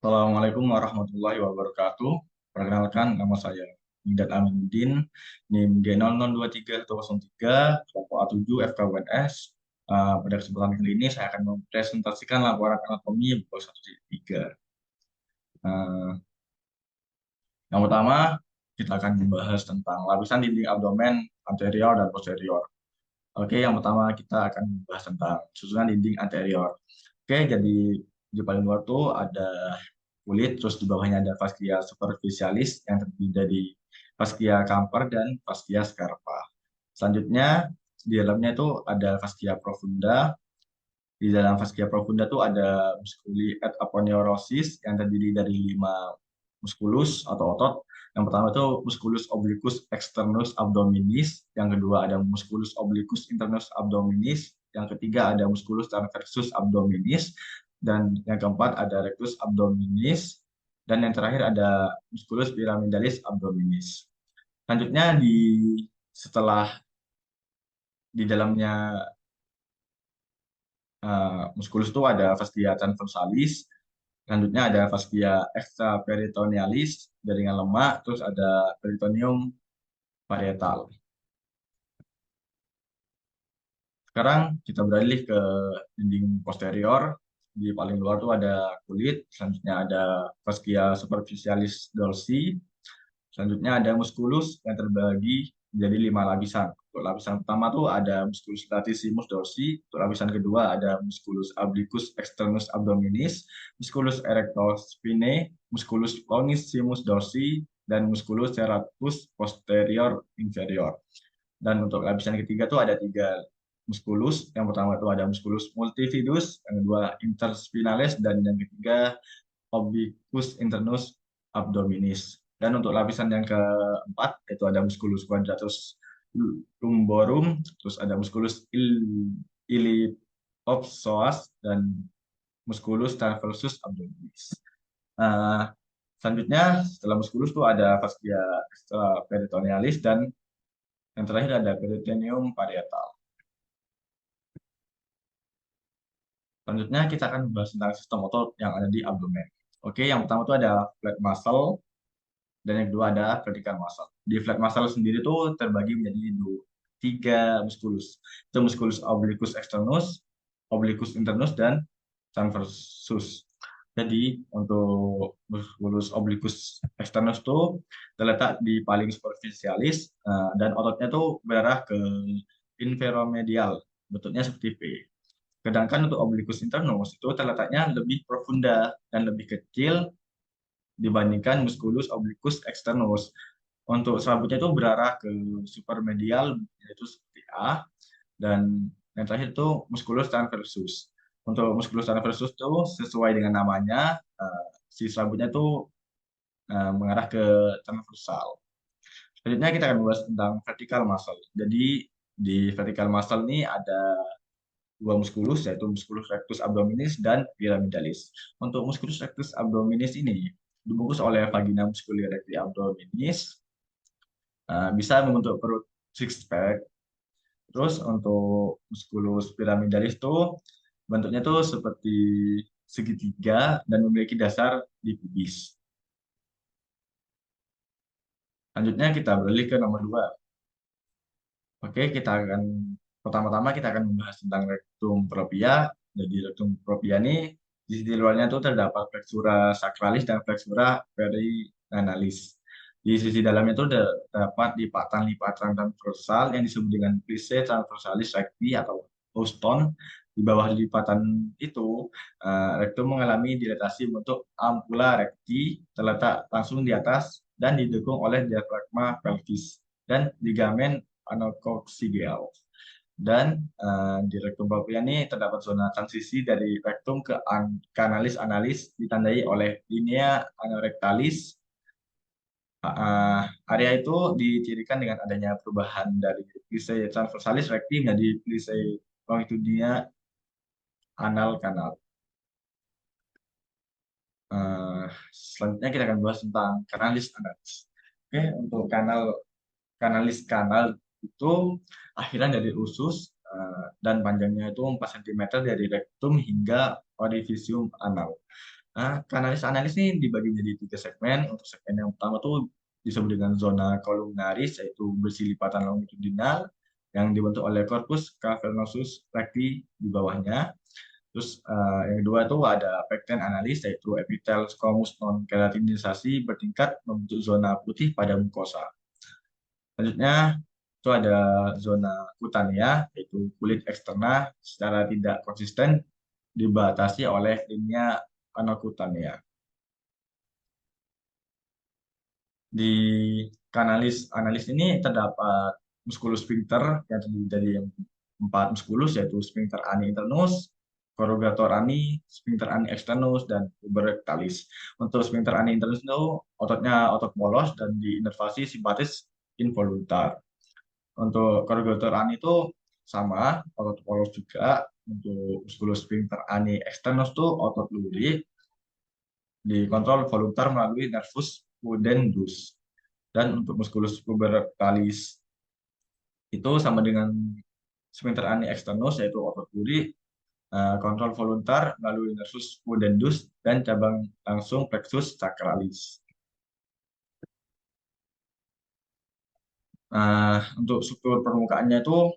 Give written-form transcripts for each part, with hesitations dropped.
Assalamualaikum warahmatullahi wabarakatuh. Perkenalkan, nama saya Midat Aminuddin, NIM G002303, kelompok A7 FKUNS. Pada kesempatan kali ini saya akan mempresentasikan laporan anatomi buku 1.3. Yang pertama, kita akan membahas tentang lapisan dinding abdomen anterior dan posterior. Oke, yang pertama kita akan membahas tentang susunan dinding anterior. Oke, jadi di paling luar tuh ada kulit, terus di bawahnya ada fascia superficialis yang terdiri dari fascia camper dan fascia scarpa. Selanjutnya di dalamnya itu ada fascia profunda. Di dalam fascia profunda tuh ada musculi et aponeurosis yang terdiri dari 5 muskulus atau otot. Yang pertama itu musculus obliquus externus abdominis, yang kedua ada musculus obliquus internus abdominis, yang ketiga ada musculus transversus abdominis, dan yang keempat ada rectus abdominis, dan yang terakhir ada musculus pyramidalis abdominis. Selanjutnya setelah di dalamnya muskulus itu ada fascia transversalis, selanjutnya ada fascia extraperitonealis, jaringan lemak, terus ada peritoneum parietal. Sekarang kita beralih ke dinding posterior. Di paling luar tuh ada kulit, selanjutnya ada fascia superficialis dorsi, selanjutnya ada musculus yang terbagi menjadi 5 lapisan. Untuk lapisan pertama tuh ada musculus latissimus dorsi, untuk lapisan kedua ada musculus obliquus externus abdominis, musculus erector spinae, musculus lonissimus dorsi, dan musculus serratus posterior inferior. Dan untuk lapisan ketiga tuh ada 3 musculus. Yang pertama itu ada musculus multifidus, yang kedua interspinalis, dan yang ketiga obliquus internus abdominis. Dan untuk lapisan yang keempat itu ada musculus quadratus lumborum, terus ada musculus iliopsoas, dan musculus transversus abdominis. Nah, selanjutnya setelah musculus itu ada fascia extraperitonealis, dan yang terakhir ada peritoneum parietal. Selanjutnya kita akan membahas tentang sistem otot yang ada di abdomen. Oke, yang pertama itu ada flat muscle, dan yang kedua ada vertical muscle. Di flat muscle sendiri tuh terbagi menjadi 3 musculus. Itu musculus obliquus externus, obliquus internus, dan transversus. Jadi untuk musculus obliquus externus tuh terletak di paling superficialis, dan ototnya tuh berarah ke inferomedial, bentuknya seperti V. Sedangkan untuk obliquus internus itu terletaknya lebih profunda dan lebih kecil dibandingkan musculus obliquus externus. Untuk serabutnya itu berarah ke supermedial, yaitu seperti A, dan yang terakhir itu musculus transversus. Untuk musculus transversus itu sesuai dengan namanya, si serabutnya itu mengarah ke transversal. Selanjutnya kita akan membahas tentang vertical muscle. Jadi di vertical muscle ini ada 2 muskulus, yaitu musculus rectus abdominis dan pyramidalis. Untuk musculus rectus abdominis ini dibungkus oleh vagina musculi recti abdominis, bisa membentuk perut six pack. Terus untuk musculus pyramidalis itu bentuknya tuh seperti segitiga dan memiliki dasar di pubis. Selanjutnya kita beralih ke nomor 2. Oke, pertama-tama kita akan membahas tentang rectum propria. Jadi rectum propria ini di sisi luarnya itu terdapat flexura sacralis dan flexura perianalis. Di sisi dalamnya itu terdapat lipatan-lipatan transversal yang disebut dengan plicae transversalis recti atau Houston. Di bawah lipatan itu, rectum mengalami dilatasi bentuk ampula recti, terletak langsung di atas dan didukung oleh diafragma pelvis dan ligamen anococcygel. Dan di rektum propria ini terdapat zona transisi dari rektum ke kanalis analis ditandai oleh linea anorectalis. Area itu dicirikan dengan adanya perubahan dari plicae transversalis recti menjadi plicae longitudinal anal kanal. Selanjutnya kita akan bahas tentang kanalis analis. Oke, untuk kanalis kanal itu akhiran dari usus, dan panjangnya itu 4 cm dari rektum hingga orifisium anal. Nah, kanalis-analis ini dibagi menjadi tiga segmen. Untuk segmen yang pertama tuh disebut dengan zona columnaris, yaitu bersih lipatan longitudinal yang dibentuk oleh corpus cavernosus recti di bawahnya. Terus yang kedua itu ada pektin analis, yaitu epitel squamous non keratinisasi bertingkat membentuk zona putih pada mukosa. Selanjutnya itu ada zona kutanea, yaitu kulit eksterna secara tidak konsisten dibatasi oleh linia anokutanea. Di kanalis analis ini terdapat muskulus sphincter yang terdiri dari empat muskulus, yaitu sphincter ani internus, corrugator ani, sphincter ani externus, dan tuber rectalis. Untuk sphincter ani internus itu ototnya otot polos dan diinervasi simpatis involuntar. Untuk corrugator ani itu sama, otot polos juga. Untuk muskulus sphincter ani externus itu otot lurik, dikontrol voluntar melalui nervus pudendus. Dan untuk musculus pubertalis itu sama dengan sphincter ani externus, yaitu otot duri, kontrol voluntar melalui nervus pudendus dan cabang langsung plexus sacralis. Untuk struktur permukaannya itu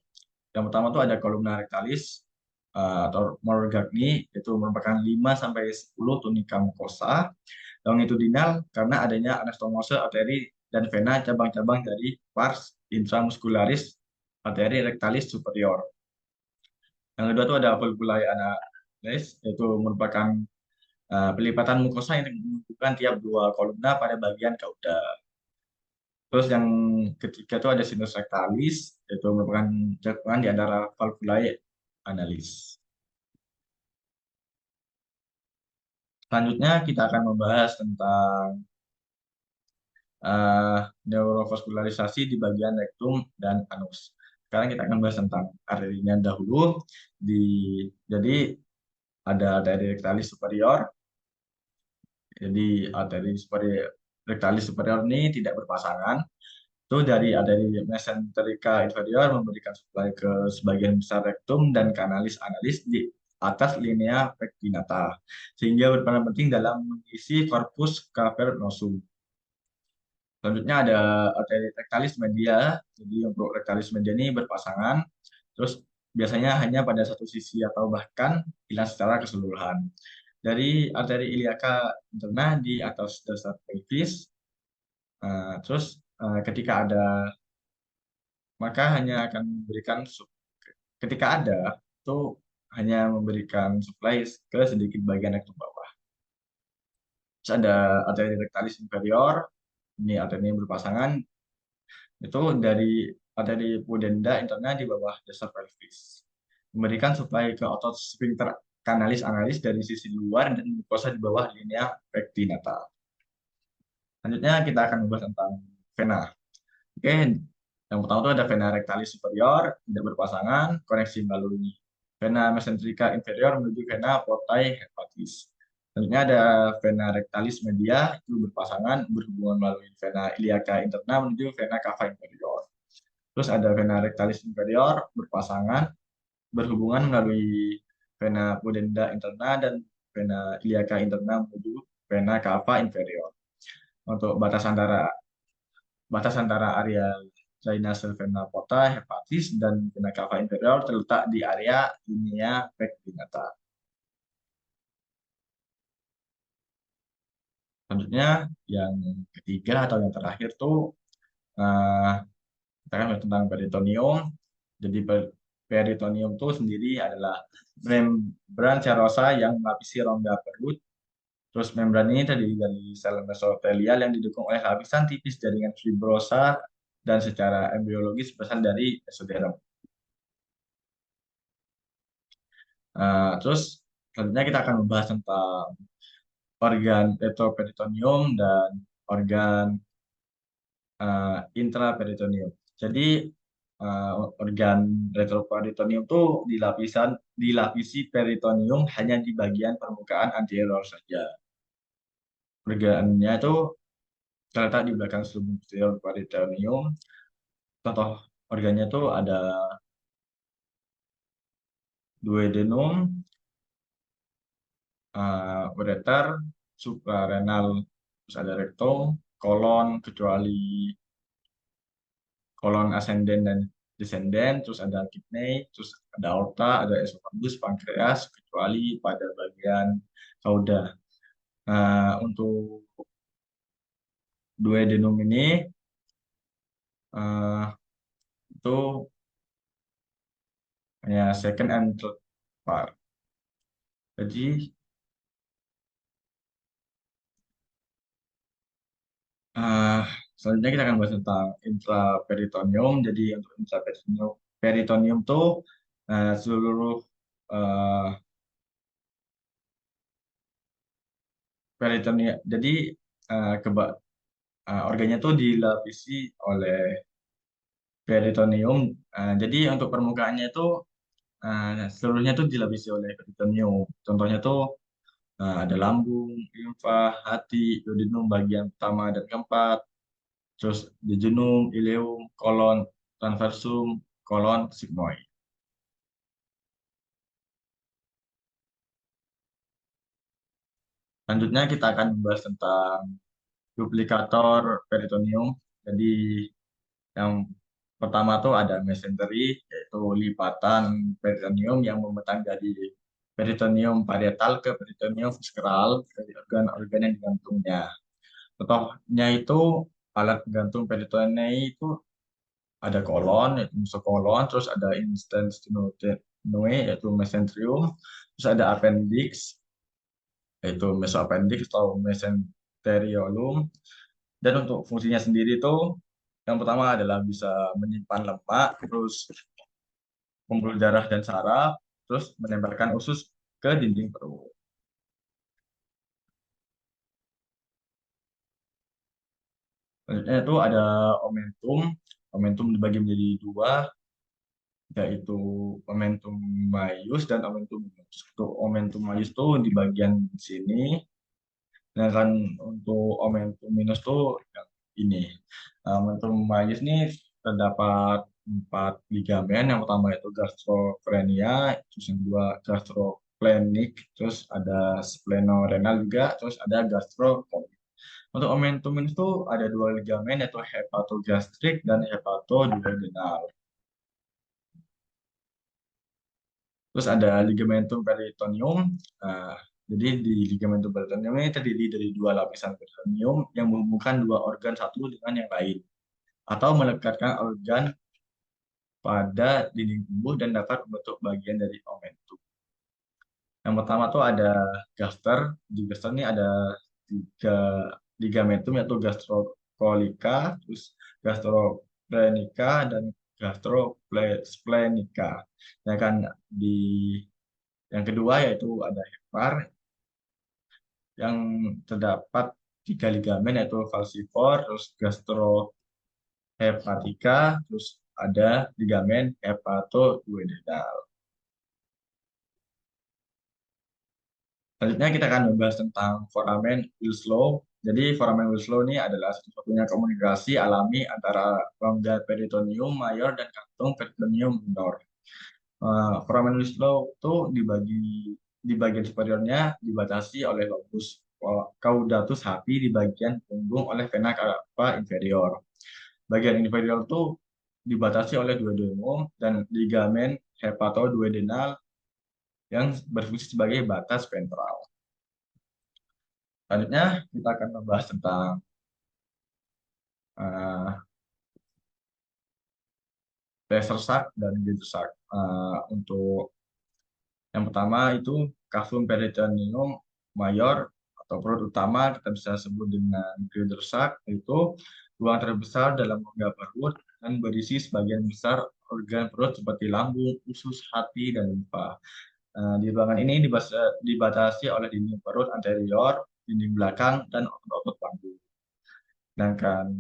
yang pertama itu ada kolumna rectalis atau Morgagni, itu merupakan 5 sampai 10 tunika mukosa. Longitudinal karena adanya anastomose arteri dan vena cabang-cabang dari pars intramuscularis arteri rectalis superior. Yang kedua itu ada pulvuli analis, yaitu merupakan pelipatan mukosa yang menunjukkan tiap dua kolumna pada bagian kauda. Terus yang ketiga itu ada sinus rectalis, yaitu merupakan jaringan di antara valvulae analis. Selanjutnya kita akan membahas tentang neurovaskularisasi di bagian rektum dan anus. Sekarang kita akan bahas tentang arterinya dahulu. Jadi ada arteri rectalis superior. Jadi arteri superior rectalis superior ini tidak berpasangan. Itu dari arteri mesenterica inferior memberikan suplai ke sebagian besar rektum dan kanalis analis di atas linea pectinata, sehingga berperan penting dalam mengisi korpus cavernosum. Selanjutnya ada arteri rectalis media. Jadi untuk rectalis media ini berpasangan, terus biasanya hanya pada satu sisi atau bahkan hilang secara keseluruhan. Dari arteri iliaca interna di atas dasar pelvis, terus ketika ada maka hanya akan memberikan ketika ada itu hanya memberikan supply ke sedikit bagian rektum bawah. Terus ada arteri rectalis inferior, ini arteri berpasangan itu dari pudenda interna di bawah dasar pelvis. Memberikan suplai ke otot sphincter kanalis analis dari sisi luar dan mukosa di bawah linea pectinata. Selanjutnya kita akan membahas tentang vena. Oke, yang pertama itu ada vena rectalis superior, tidak berpasangan, koneksi melalui vena mesenterica inferior menuju vena portae hepatis. Selanjutnya ada vena rectalis media, itu berpasangan, berhubungan melalui vena iliaca interna menuju vena cava inferior. Terus ada vena rectalis inferior, berpasangan, berhubungan melalui vena pudenda interna dan vena iliaca interna menuju vena cava inferior. Untuk batas antara area drainase vena porta, hepatis, dan vena cava inferior terletak di area linea pectinata. Selanjutnya, yang ketiga atau yang terakhir tuh eh, kita akan bahas tentang peritoneum. Jadi peritoneum itu sendiri adalah membran serosa yang melapisi rongga perut. Terus membran ini terdiri dari sel mesotelial yang didukung oleh lapisan tipis jaringan fibrosa dan secara embriologis berasal dari mesoderm. Terus selanjutnya kita akan membahas tentang organ retroperitoneum dan organ intraperitoneum. Jadi organ retroperitoneum itu dilapisi peritoneum hanya di bagian permukaan anterior saja. Organnya itu terletak di belakang selubung posterior peritoneum. Contoh organnya itu ada duodenum, ureter, suprarenal, terus ada rektum, kolon, kecuali kolon ascending dan descending, terus ada kidney, terus ada aorta, ada esophagus, pankreas, kecuali pada bagian kauda. Untuk duodenum ini eh, itu hanya second and third part. Jadi eh, selanjutnya kita akan bahas tentang intraperitoneum. Jadi untuk intraperitoneum peritoneum itu seluruh eh, peritoneum. Jadi eh, keba organnya itu dilapisi oleh peritoneum. Jadi untuk permukaannya itu seluruhnya itu dilapisi oleh peritoneum. Contohnya tuh ada lambung, limfa, hati, duodenum bagian pertama dan keempat, terus jejunum, ileum, kolon, transversum, kolon, sigmoid. Selanjutnya kita akan membahas tentang duplikator peritoneum. Jadi yang pertama tuh ada mesentery, yaitu lipatan peritoneum yang membentang dari peritoneum parietal ke peritoneum visceral, dari organ-organ yang digantungnya. Contohnya itu alat gantung peritoneum itu ada kolon, yaitu mesokolon, terus ada intestinoe, yaitu mesenterium, terus ada appendix, yaitu mesoappendix atau mesenteriolum. Dan untuk fungsinya sendiri itu yang pertama adalah bisa menyimpan lemak, terus pembuluh darah dan saraf, terus menempelkan usus ke dinding perut. Selanjutnya itu ada omentum. Omentum dibagi menjadi dua, yaitu omentum maius dan omentum minus. Untuk omentum maius itu di bagian sini, sedangkan untuk omentum minus itu yang ini. Omentum maius ini terdapat 4 ligamen. Yang pertama itu gastrocrenia, terus yang kedua gastroclenic, terus ada splenorenal juga, terus ada gastrocolic. Untuk omentum minus itu ada 2 ligamen, yaitu hepatogastrik dan hepatoduodenal. Terus ada ligamentum peritoneum. Nah, jadi di ligamentum peritoneum ini terdiri dari 2 lapisan peritoneum yang menghubungkan 2 organ satu dengan yang lain, atau melekatkan organ pada dinding tubuh dan dapat membentuk bagian dari omentum. Yang pertama tuh ada gaster. Di gaster ini ada 3 ligamentum, yaitu gastrocolica, terus gastroclenica, dan gastrosplenica. Ya kan di yang kedua yaitu ada hepar yang terdapat 3 ligamen, yaitu falcifor, terus gastrohepatica, terus ada ligamen hepatoduodenal. Selanjutnya kita akan membahas tentang foramen Wilslow. Jadi foramen Wilslow ini adalah satu-satunya komunikasi alami antara rongga peritoneum mayor dan kantung peritoneum minor. Foramen Winslow itu di bagian superiornya dibatasi oleh lobus caudatus hapi, di bagian punggung oleh vena cava inferior. Bagian inferior itu dibatasi oleh duodenum dan ligamen hepatoduodenal yang berfungsi sebagai batas ventral. Selanjutnya kita akan membahas tentang uh, laser sac dan girdle sac. Untuk yang pertama itu cavum peritoneum mayor atau perut utama, kita bisa sebut dengan girdle sac, itu ruang terbesar dalam rongga perut dan berisi sebagian besar organ perut seperti lambung, usus, hati, dan limfa. Di ruangan ini dibatasi oleh dinding perut anterior, dinding belakang, dan otot-otot panggung. Sedangkan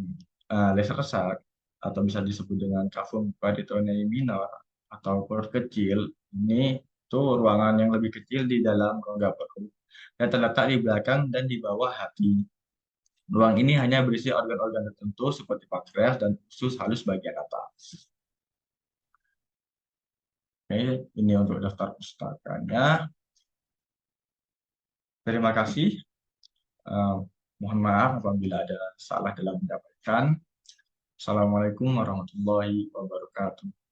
laser sac atau bisa disebut dengan cavum peritoneum minor atau perut kecil, ini itu ruangan yang lebih kecil di dalam rongga perut yang terletak di belakang dan di bawah hati. Ruang ini hanya berisi organ-organ tertentu seperti pankreas dan usus halus bagian atas. Oke, ini untuk daftar pustakanya. Terima kasih. Eh, Mohon maaf apabila ada salah dalam menyampaikan. Assalamualaikum warahmatullahi wabarakatuh.